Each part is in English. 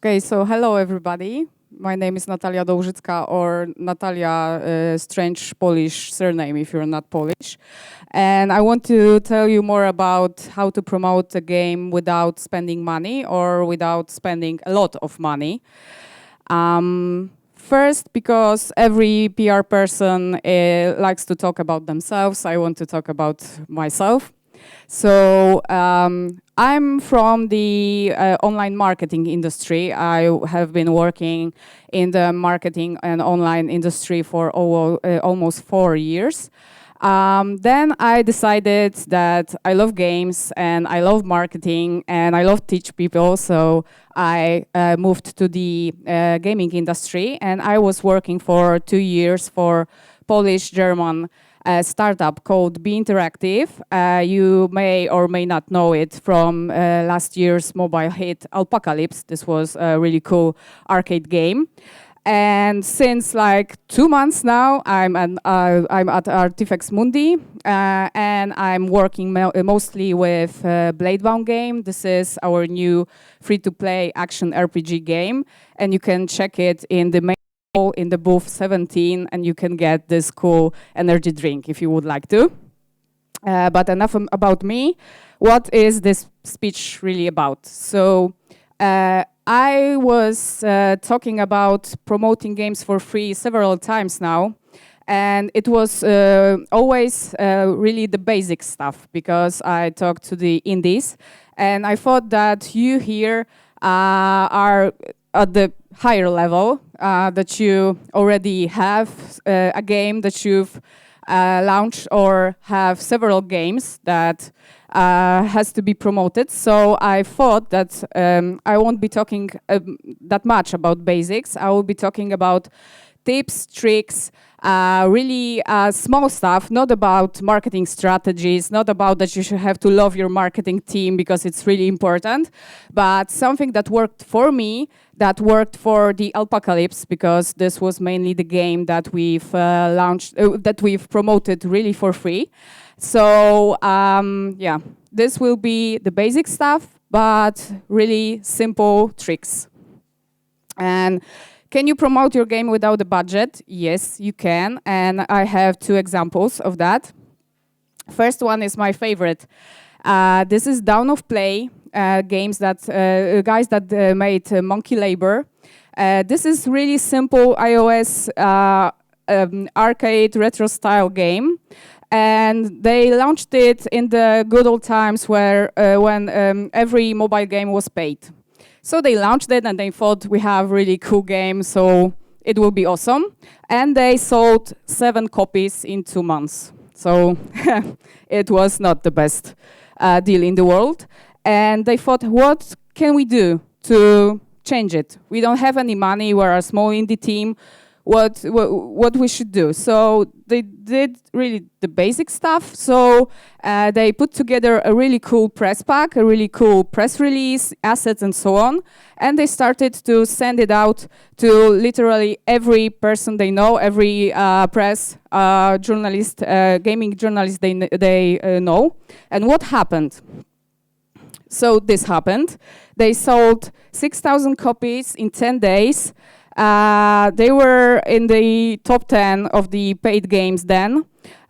Okay, so hello everybody. My name is Natalia Dolżycka, or Natalia, strange Polish surname if you're not Polish. And I want to tell you more about how to promote a game without spending money or without spending a lot of money. First, because every PR person likes to talk about themselves, I want to talk about myself. So I'm from the online marketing industry. I have been working in the marketing and online industry for almost 4 years. Then I decided that I love games and I love marketing and I love teach people. So I moved to the gaming industry, and I was working for 2 years for Polish-German startup called Be Interactive. You may or may not know it from last year's mobile hit Alpacalypse. This was a really cool arcade game. And since like 2 months now, I'm at Artifex Mundi, and I'm working mostly with Bladebound game. This is our new free-to-play action RPG game, and you can check it in the main hall in the booth 17, and you can get this cool energy drink if you would like to. But enough about me. What is this speech really about? So I was talking about promoting games for free several times now, and it was always really the basic stuff, because I talked to the indies, and I thought that you here are at the higher level, that you already have a game that you've launched or have several games that has to be promoted. So I thought that I won't be talking that much about basics. I will be talking about tips, tricks, really small stuff, not about marketing strategies, not about that you should have to love your marketing team because it's really important, but something that worked for me, that worked for the Alpacalypse, because this was mainly the game that we've launched, that we've promoted really for free. So yeah, this will be the basic stuff, but really simple tricks. And can you promote your game without a budget? Yes, you can. And I have 2 examples of that. First one is my favorite. This is Down of Play, games that guys that made Monkey Labor. This is really simple iOS arcade retro style game. And they launched it in the good old times where when every mobile game was paid. So they launched it and they thought, we have really cool game, so it will be awesome. And they sold 7 copies in 2 months. So it was not the best deal in the world. And they thought, what can we do to change it? We don't have any money, we're a small indie team. What we should do. So they did really the basic stuff. So they put together a really cool press pack, a really cool press release, assets and so on. And they started to send it out to literally every person they know, every press journalist, gaming journalist they know. And what happened? So this happened. They sold 6,000 copies in 10 days. They were in the top 10 of the paid games then.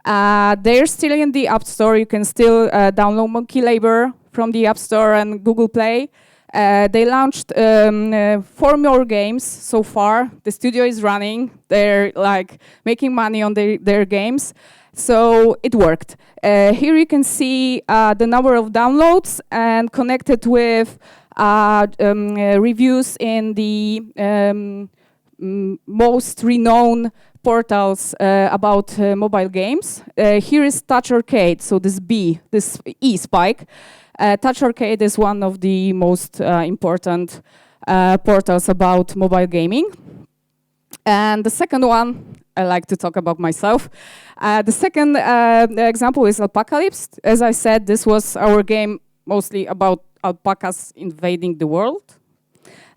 They're still in the App Store. You can still download Monkey Labor from the App Store and Google Play. They launched 4 more games so far. The studio is running. They're like making money on their games. So it worked. Here you can see the number of downloads and connected with reviews in the most renowned portals about mobile games. Here is Touch Arcade, so this E spike. Touch Arcade is one of the most important portals about mobile gaming. And the second one, I like to talk about myself. The second example is Alpacalypse. As I said, this was our game mostly about alpacas invading the world.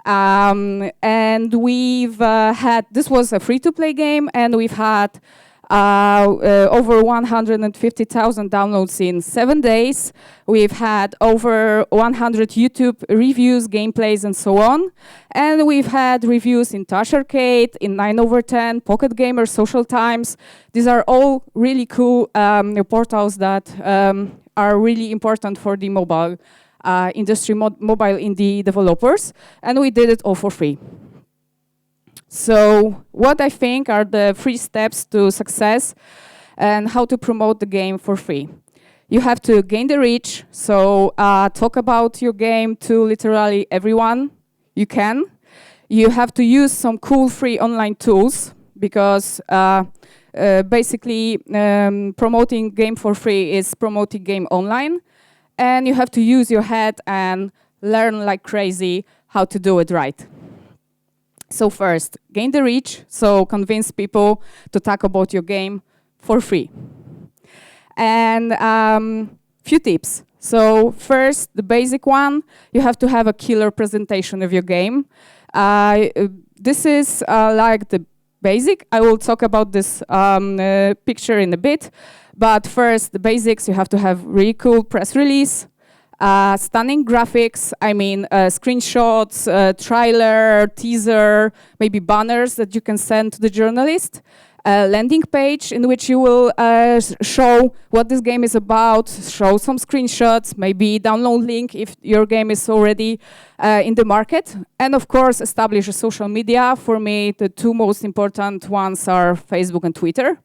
And we've had, this was a free-to-play game, and we've had over 150,000 downloads in 7 days. We've had over 100 YouTube reviews, gameplays, and so on. And we've had reviews in Touch Arcade, in 9/10, Pocket Gamer, Social Times. These are all really cool portals that are really important for the mobile industry, mobile indie developers. And we did it all for free. So what I think are the 3 steps to success and how to promote the game for free. You have to gain the reach, so talk about your game to literally everyone you can. You have to use some cool free online tools because basically promoting game for free is promoting game online. And you have to use your head and learn like crazy how to do it right. So first, gain the reach, so convince people to talk about your game for free. And few tips. So first, the basic one, you have to have a killer presentation of your game. This is like the basic. I will talk about this picture in a bit. But first, the basics, you have to have really cool press release, stunning graphics, I mean screenshots, trailer, teaser, maybe banners that you can send to the journalist, a landing page in which you will show what this game is about, show some screenshots, maybe download link if your game is already in the market, and of course establish a social media. For me, the 2 most important ones are Facebook and Twitter.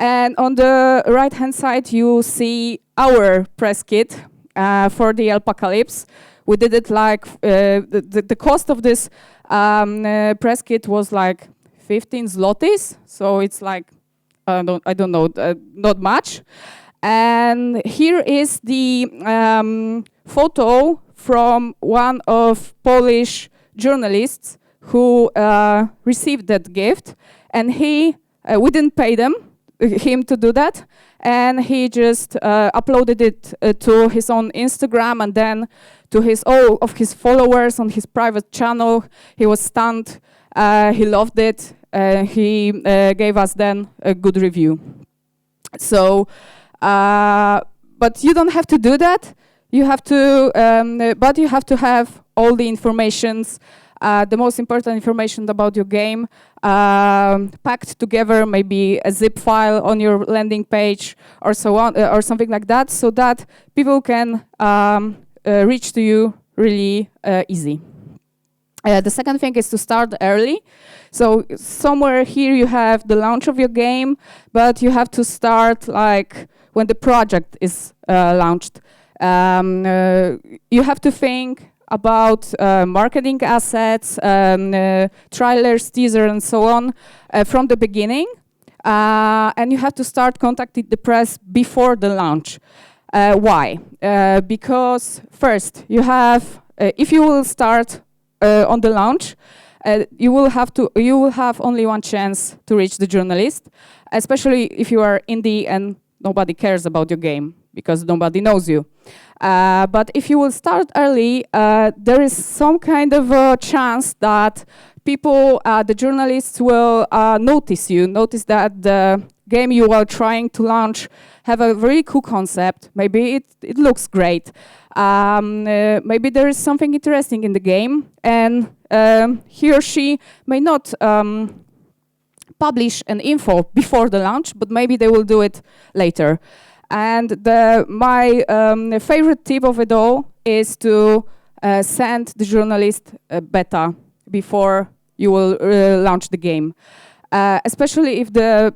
And on the right-hand side, you see our press kit for the Apocalypse. We did it like, the cost of this press kit was like 15 zlotys, so it's like, I don't know, not much. And here is the photo from one of Polish journalists who received that gift, and we didn't pay him to do that, and he just uploaded it to his own Instagram and then to all of his followers on his private channel. He was stunned, he loved it, he gave us then a good review. So, but you don't have to do that. You have to, but you have to have all the informations, the most important information about your game, packed together, maybe a zip file on your landing page or so on, or something like that, so that people can reach to you really easy. The second thing is to start early. So somewhere here you have the launch of your game, but you have to start like when the project is launched. You have to think about marketing assets, trailers, teaser, and so on from the beginning. And you have to start contacting the press before the launch. Why? Because first, you have, if you will start on the launch, you will have only one chance to reach the journalist, especially if you are indie and nobody cares about your game because nobody knows you. But if you will start early, there is some kind of a chance that people, the journalists will notice that the game you are trying to launch have a very cool concept. Maybe it looks great. Maybe there is something interesting in the game, and he or she may not publish an info before the launch, but maybe they will do it later. And my favorite tip of it all is to send the journalist a beta before you will launch the game. Especially if the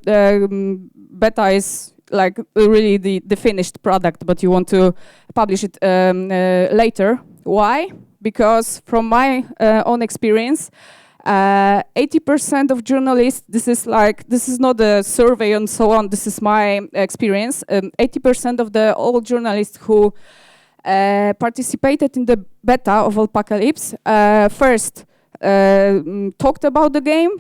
beta is like really the finished product, but you want to publish it later. Why? Because from my own experience, 80% of journalists, this is not a survey and so on, this is my experience, 80% of the all journalists who participated in the beta of Apocalypse first talked about the game,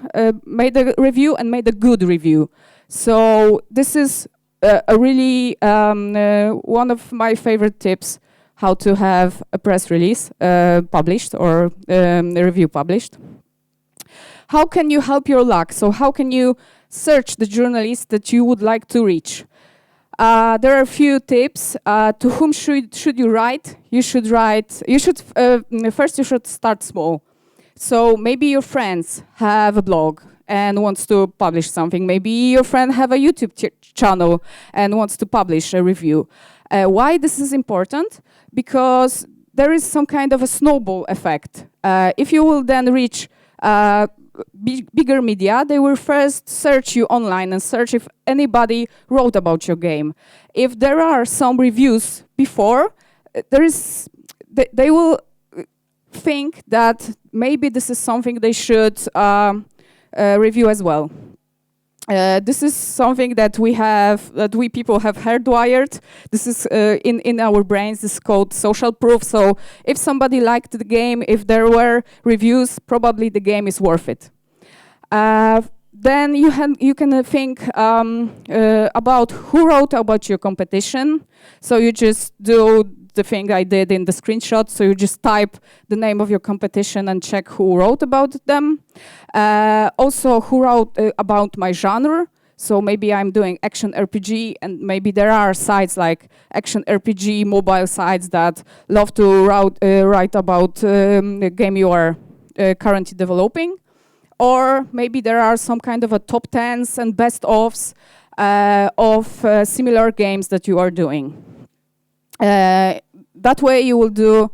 made a review, and made a good review. So this is a really one of my favorite tips, how to have a press release published or a review published. How can you help your luck? So how can you search the journalist that you would like to reach. There are a few tips. To whom should you write? First you should start small. So maybe your friends have a blog and wants to publish something. Maybe your friend have a YouTube channel and wants to publish a review. Why this is important? Because there is some kind of a snowball effect. If you will then reach bigger media, they will first search you online and search if anybody wrote about your game. If there are some reviews before, they will think that maybe this is something they should review as well. This is something that we people have hardwired. This is in our brains. This is called social proof. So if somebody liked the game, if there were reviews, probably the game is worth it. Then you can think about who wrote about your competition. So you just do the thing I did in the screenshot. So you just type the name of your competition and check who wrote about them. Also, who wrote about my genre. So maybe I'm doing action RPG, and maybe there are sites like action RPG mobile sites that love to write about the game you are currently developing. Or maybe there are some kind of a top 10s and best ofs of similar games that you are doing. That way you will do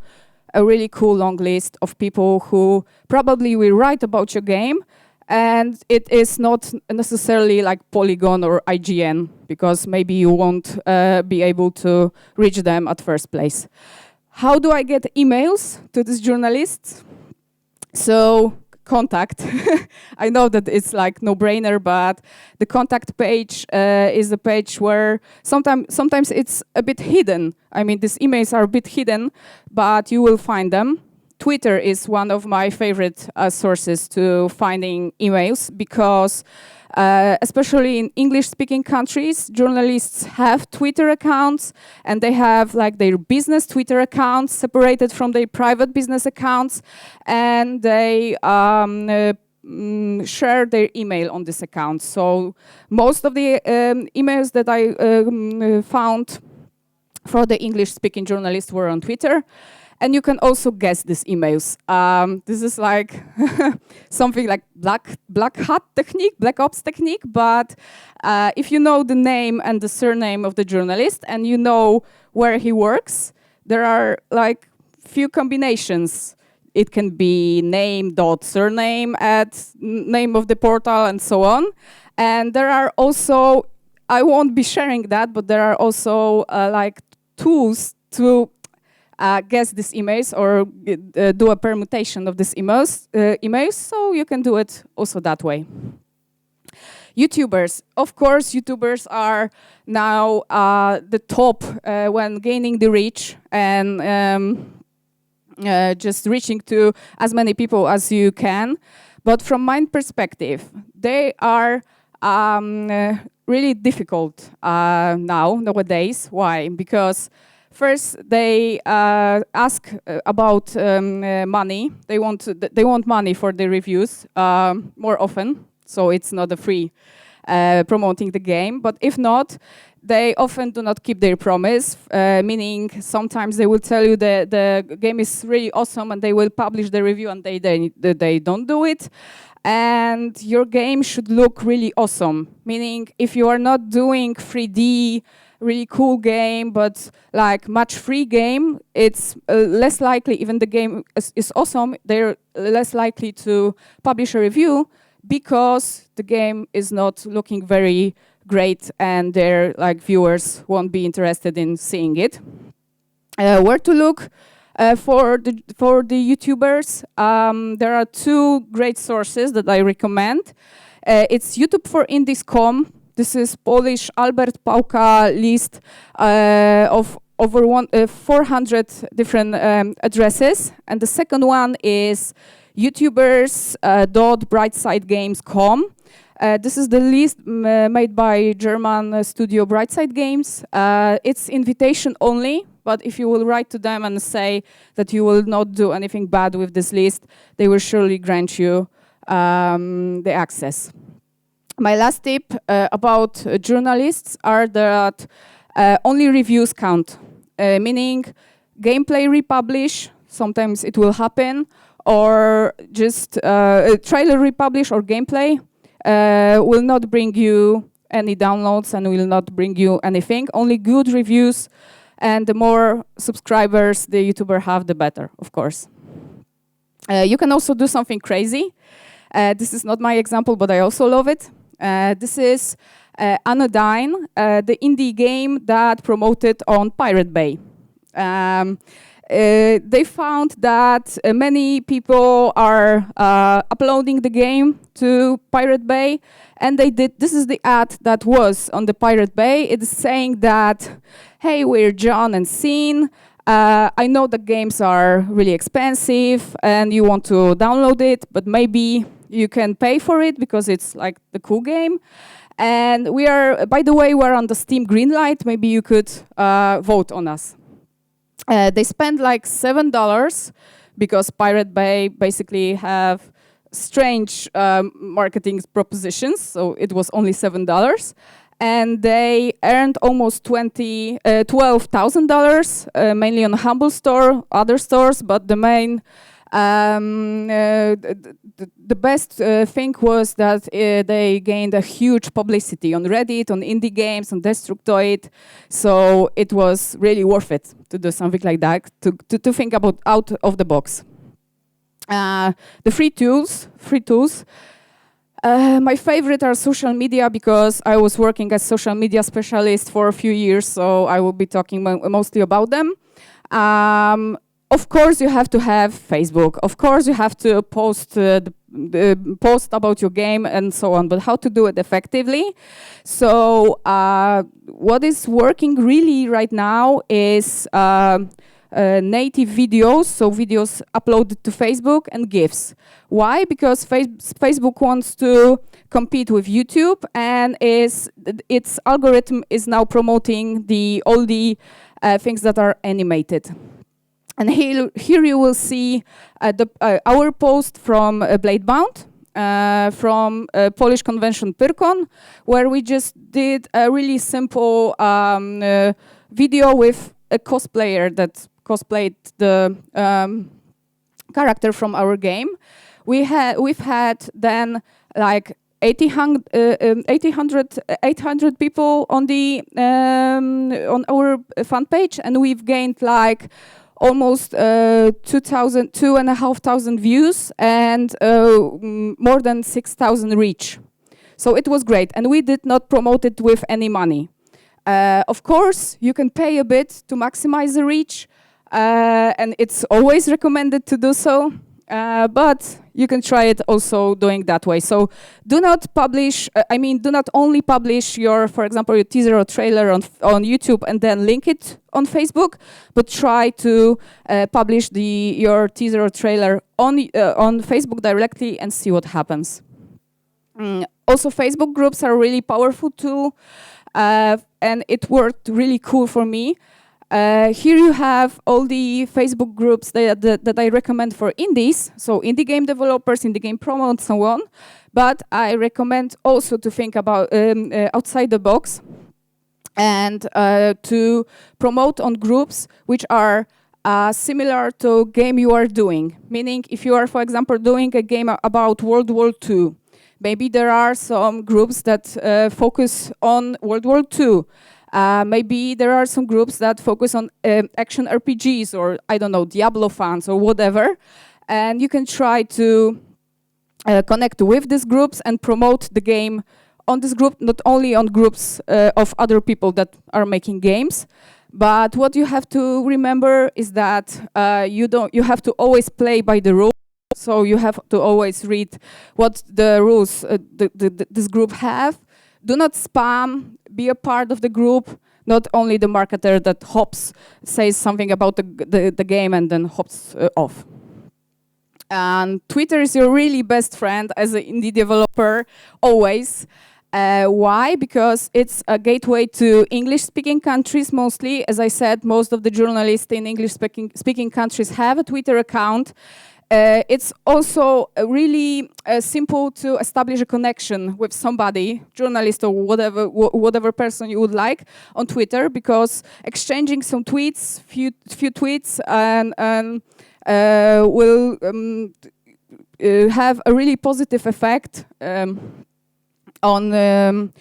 a really cool long list of people who probably will write about your game, and it is not necessarily like Polygon or IGN, because maybe you won't be able to reach them at first place. How do I get emails to these journalists? So contact. I know that it's like no-brainer, but the contact page is a page where sometimes it's a bit hidden. I mean, these emails are a bit hidden, but you will find them. Twitter is one of my favorite sources to finding emails, because especially in English-speaking countries, journalists have Twitter accounts, and they have like their business Twitter accounts separated from their private business accounts, and they share their email on this account. So most of the emails that I found for the English-speaking journalists were on Twitter. And you can also guess these emails. This is like something like black hat technique, black ops technique. But if you know the name and the surname of the journalist, and you know where he works, there are like few combinations. It can be name.surname at name of the portal and so on. And there are also, I won't be sharing that, but there are also like tools to guess these emails or do a permutation of these emails, so you can do it also that way. YouTubers. Of course, YouTubers are now the top when gaining the reach and just reaching to as many people as you can. But from my perspective, they are really difficult nowadays. Why? Because first, they ask about money. They want money for the reviews more often, so it's not a free promoting the game. But if not, they often do not keep their promise, meaning sometimes they will tell you the game is really awesome and they will publish the review, and they don't do it. And your game should look really awesome, meaning if you are not doing 3D, really cool game, but like much free game, it's less likely, even the game is awesome, they're less likely to publish a review because the game is not looking very great and their like viewers won't be interested in seeing it. Where to look for the YouTubers? There are two great sources that I recommend. It's YouTube for Indies.com. This is Polish Albert Pałka list of over 400 different addresses. And the second one is youtubers.brightsidegames.com. This is the list made by German studio Brightside Games. It's invitation only, but if you will write to them and say that you will not do anything bad with this list, they will surely grant you the access. My last tip about journalists are that only reviews count, meaning gameplay republish, sometimes it will happen, or just trailer republish or gameplay will not bring you any downloads and will not bring you anything. Only good reviews, and the more subscribers the YouTuber have, the better, of course. You can also do something crazy. This is not my example, but I also love it. This is Anodyne, the indie game that promoted on Pirate Bay. They found that many people are uploading the game to Pirate Bay, and this is the ad that was on the Pirate Bay. It is saying that, hey, we're John and Scene. I know the games are really expensive and you want to download it, but maybe you can pay for it because it's like the cool game. And we are, by the way, we're on the Steam Greenlight. Maybe you could vote on us. They spend like $7 because Pirate Bay basically have strange marketing propositions, so it was only $7. And they earned almost $12,000, mainly on Humble Store, other stores, but the main, the best thing was that they gained a huge publicity on Reddit, on indie games, on Destructoid, so it was really worth it to do something like that, to think about out of the box. The free tools. My favorite are social media because I was working as social media specialist for a few years, so I will be talking mostly about them. Of course, you have to have Facebook. Of course, you have to post post about your game and so on, but how to do it effectively? So what is working really right now is native videos, so videos uploaded to Facebook, and GIFs. Why? Because Facebook wants to compete with YouTube, and its algorithm is now promoting all the things that are animated. And here you will see our post from Bladebound, from Polish convention Pyrkon, where we just did a really simple video with a cosplayer that cosplayed the character from our game. We've had then like 800 people on our fan page, and we've gained like almost 2,500 views and more than 6,000 reach. So it was great, and we did not promote it with any money. Of course, you can pay a bit to maximize the reach, and it's always recommended to do so, but you can try it also doing that way. So do not publish, do not only publish for example, your teaser or trailer on YouTube and then link it on Facebook, but try to publish your teaser or trailer on Facebook directly and see what happens. Also, Facebook groups are a really powerful tool. And it worked really cool for me. Here you have all the Facebook groups that I recommend for indies, so indie game developers, indie game promos, and so on. But I recommend also to think about outside the box and to promote on groups which are similar to game you are doing. Meaning, if you are, for example, doing a game about World War II, maybe there are some groups that focus on World War II. Maybe there are some groups that focus on action RPGs, or I don't know, Diablo fans or whatever. And you can try to connect with these groups and promote the game on this group, not only on groups of other people that are making games. But what you have to remember is that you have to always play by the rules. So you have to always read what the rules this group have. Do not spam, be a part of the group, not only the marketer that says something about the game and then hops off. And Twitter is your really best friend as an indie developer, always. Why? Because it's a gateway to English-speaking countries mostly. As I said, most of the journalists in English-speaking countries have a Twitter account. It's also really simple to establish a connection with somebody, journalist or whatever person you would like on Twitter, because exchanging some tweets, few tweets, and will have a really positive effect on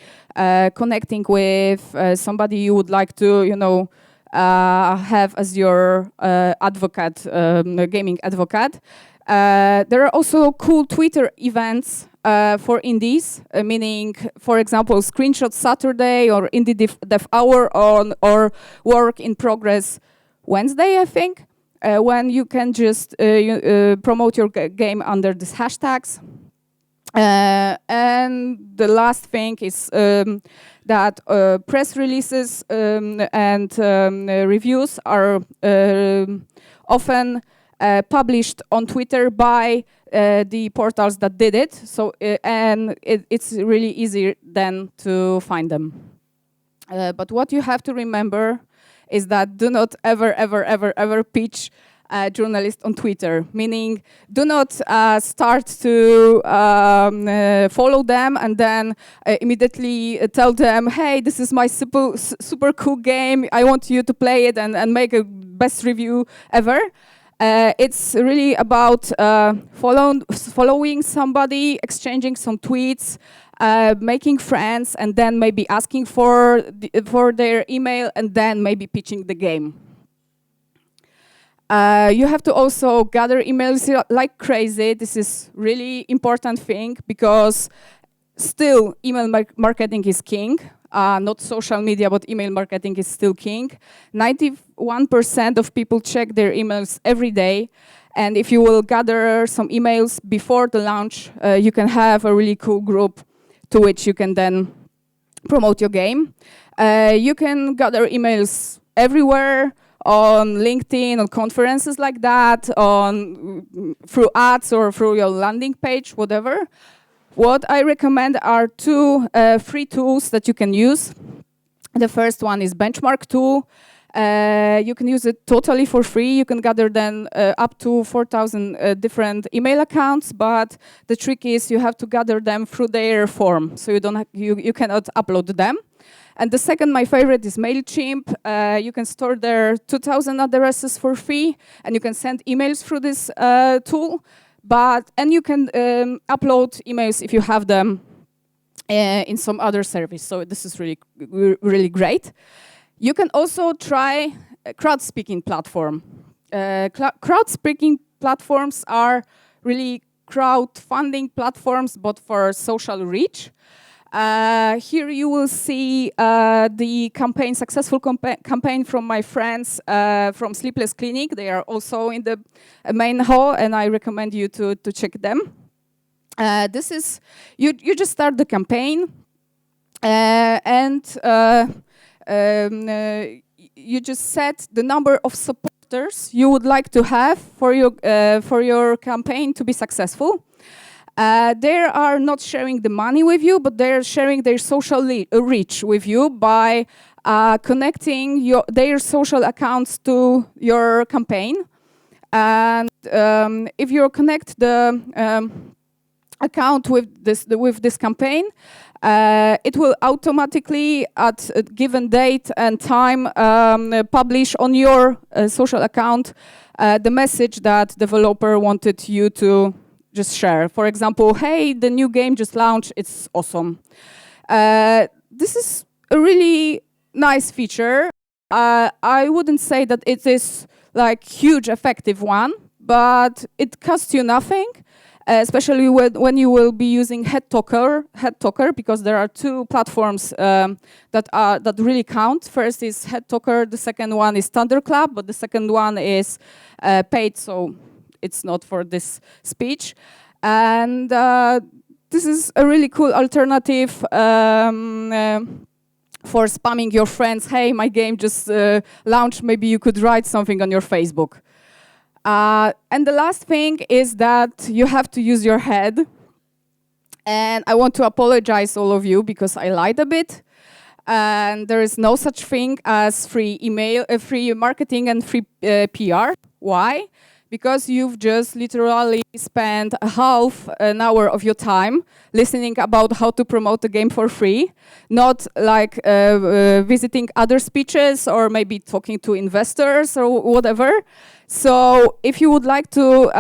connecting with somebody you would like to, have as your advocate, gaming advocate. There are also cool Twitter events for indies, meaning, for example, Screenshot Saturday or Indie Dev Hour or Work in Progress Wednesday, I think, when you can just promote your game under these hashtags. And the last thing is that press releases and reviews are often published on Twitter by the portals that did it. So and it's really easy then to find them. But what you have to remember is that do not ever pitch a journalist on Twitter, meaning do not start to follow them and then immediately tell them, hey, this is my super cool game, I want you to play it and make a best review ever. It's really about following somebody, exchanging some tweets, making friends, and then maybe asking for their email, and then maybe pitching the game. You have to also gather emails like crazy. This is really important thing because still email marketing is king. Not social media, but email marketing is still king. 91% of people check their emails every day. And if you will gather some emails before the launch, you can have a really cool group to which you can then promote your game. You can gather emails everywhere, on LinkedIn, on conferences like that, through ads or through your landing page, whatever. What I recommend are two free tools that you can use. The first one is Benchmark tool. You can use it totally for free. You can gather then up to 4,000 different email accounts, but the trick is you have to gather them through their form, so you cannot upload them. And the second, my favorite, is MailChimp. You can store their 2,000 addresses for free, and you can send emails through this tool. And you can upload emails if you have them in some other service. So this is really great. You can also try a crowd-speaking platform. Crowd-speaking platforms are really crowdfunding platforms, but for social reach. Here you will see the successful campaign from my friends from Sleepless Clinic. They are also in the main hall, and I recommend you to check them. This is, you just start the campaign, and you just set the number of supporters you would like to have for your campaign to be successful. They are not sharing the money with you, but they're sharing their social reach with you by connecting their social accounts to your campaign. And if you connect the account with this campaign, it will automatically, at a given date and time, publish on your social account the message that developer wanted you to just share. For example, hey, the new game just launched, it's awesome. This is a really nice feature. I wouldn't say that it is like huge effective one, but it costs you nothing, especially when you will be using HeadTalker, because there are two platforms that really count. First is HeadTalker, the second one is Thunderclap, but the second one is paid, so it's not for this speech. And this is a really cool alternative for spamming your friends. Hey, my game just launched, maybe you could write something on your Facebook. And the last thing is that you have to use your head. And I want to apologize all of you because I lied a bit. And there is no such thing as free email, free marketing and free PR. Why? because you've just literally spent a half an hour of your time listening about how to promote a game for free, not like visiting other speeches or maybe talking to investors or whatever. So if you would like to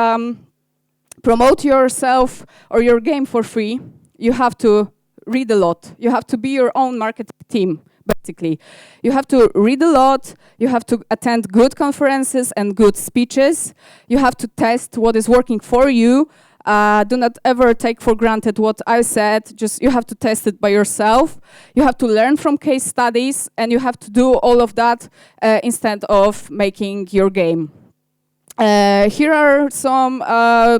promote yourself or your game for free, you have to read a lot. You have to be your own marketing team, basically. You have to read a lot, you have to attend good conferences and good speeches, you have to test what is working for you. Do not ever take for granted what I said, just you have to test it by yourself. You have to learn from case studies, and you have to do all of that instead of making your game. Here are some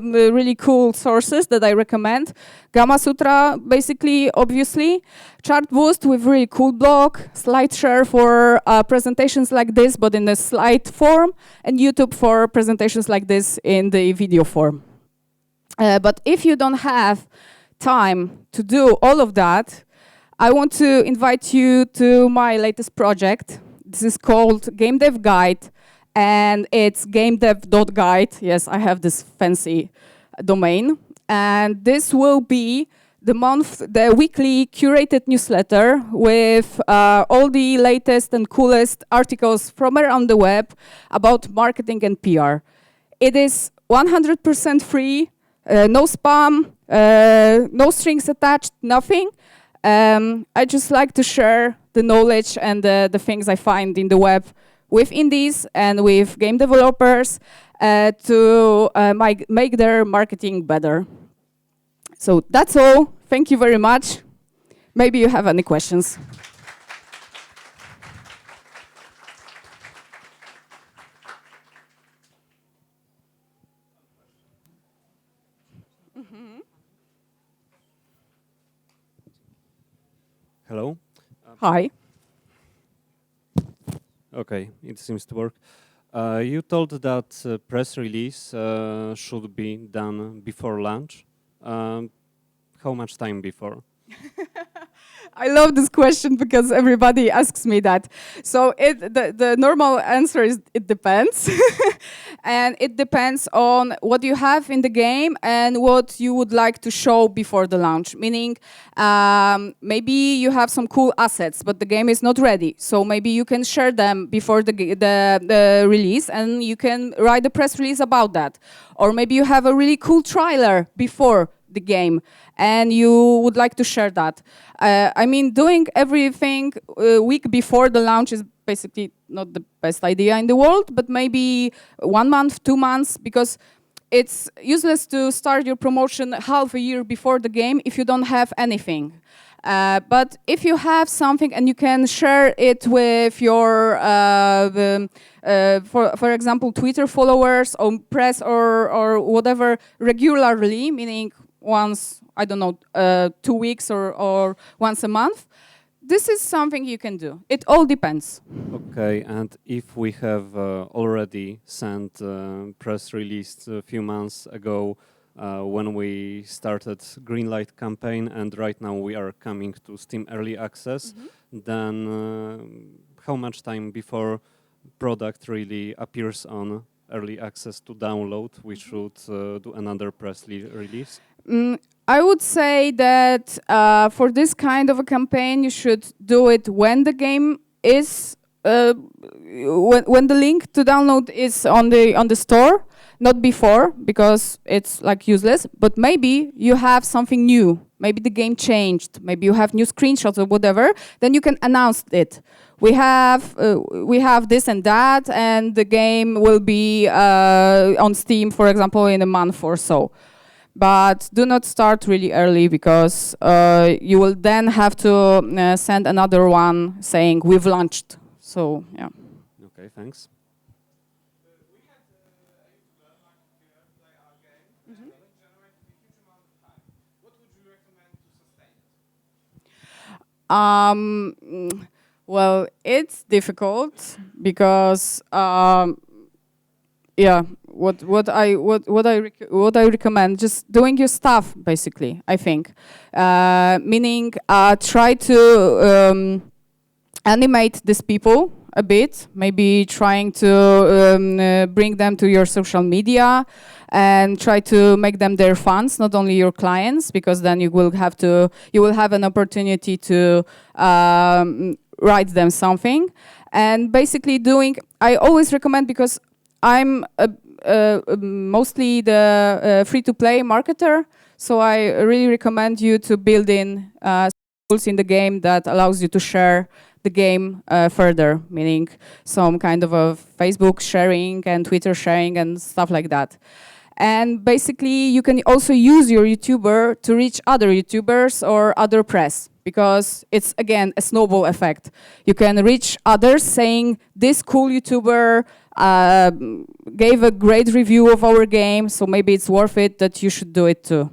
really cool sources that I recommend. Gamma Sutra, basically, obviously. Chartboost with really cool blog. SlideShare for presentations like this, but in a slide form. And YouTube for presentations like this in the video form. But if you don't have time to do all of that, I want to invite you to my latest project. This is called Game Dev Guide. And it's gamedev.guide. Yes, I have this fancy domain. And this will be the weekly curated newsletter with all the latest and coolest articles from around the web about marketing and PR. It is 100% free, no spam, no strings attached, nothing. I just like to share the knowledge and the things I find in the web with indies and with game developers to make their marketing better. So that's all. Thank you very much. Maybe you have any questions. Hello. Hi. Okay, it seems to work. You told that press release should be done before launch. How much time before? I love this question because everybody asks me that. So the normal answer is it depends. And it depends on what you have in the game and what you would like to show before the launch. Meaning, maybe you have some cool assets, but the game is not ready. So maybe you can share them before the release and you can write a press release about that. Or maybe you have a really cool trailer before the game and you would like to share that. I mean, doing everything a week before the launch is basically not the best idea in the world, but maybe 1 month, 2 months, because it's useless to start your promotion half a year before the game if you don't have anything. But if you have something and you can share it with your, for example, Twitter followers or press or whatever regularly, meaning once, I don't know, 2 weeks or once a month, this is something you can do. It all depends. Okay, and if we have already sent press release a few months ago when we started Greenlight campaign and right now we are coming to Steam Early Access, then how much time before product really appears on Early Access to download we should do another press release? I would say that for this kind of a campaign, you should do it when the game is, when the link to download is on the store, not before, because it's like useless. But maybe you have something new. Maybe the game changed. Maybe you have new screenshots or whatever. Then you can announce it. We have this and that, and the game will be on Steam, for example, in a month or so. But do not start really early because you will then have to send another one saying we've launched. So, yeah. Okay, thanks. We had a YouTuber, play our game, and it generated a huge amount of time. What would you recommend to sustain it? Well, it's difficult because yeah, what I recommend, just doing your stuff basically. I think, meaning try to animate these people a bit, maybe trying to bring them to your social media and try to make them their fans, not only your clients, because then you will have an opportunity to write them something. And basically I always recommend, because I'm mostly the free-to-play marketer, so I really recommend you to build in tools in the game that allows you to share the game further, meaning some kind of a Facebook sharing and Twitter sharing and stuff like that. And basically, you can also use your YouTuber to reach other YouTubers or other press, because it's, again, a snowball effect. You can reach others saying, this cool YouTuber gave a great review of our game, so maybe it's worth it that you should do it too.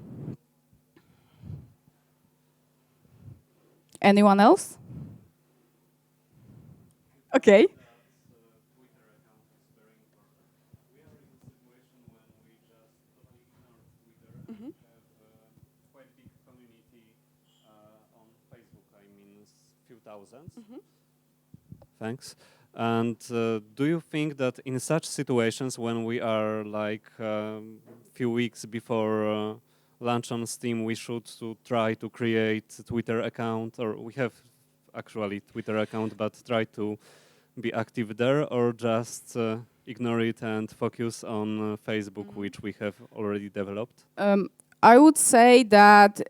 Anyone else? Okay. Thanks. And do you think that in such situations, when we are like few weeks before launch on Steam, we should try to create a Twitter account, or we have actually Twitter account, but try to be active there, or just ignore it and focus on Facebook, which we have already developed? I would say that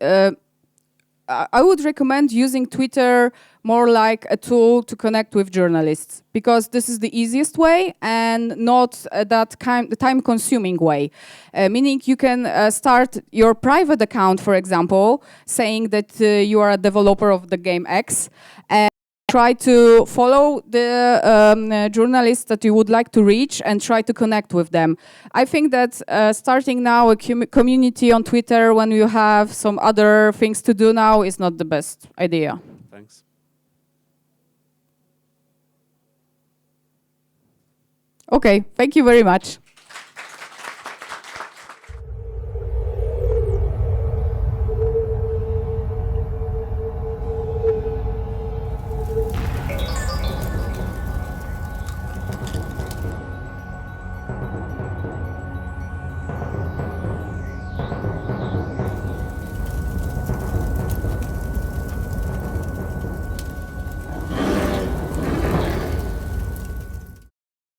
I would recommend using Twitter more like a tool to connect with journalists, because this is the easiest way and not that time-consuming way. Meaning you can start your private account, for example, saying that you are a developer of the game X, and try to follow the journalists that you would like to reach and try to connect with them. I think that starting now a community on Twitter when you have some other things to do now is not the best idea. Thanks. Okay, thank you very much.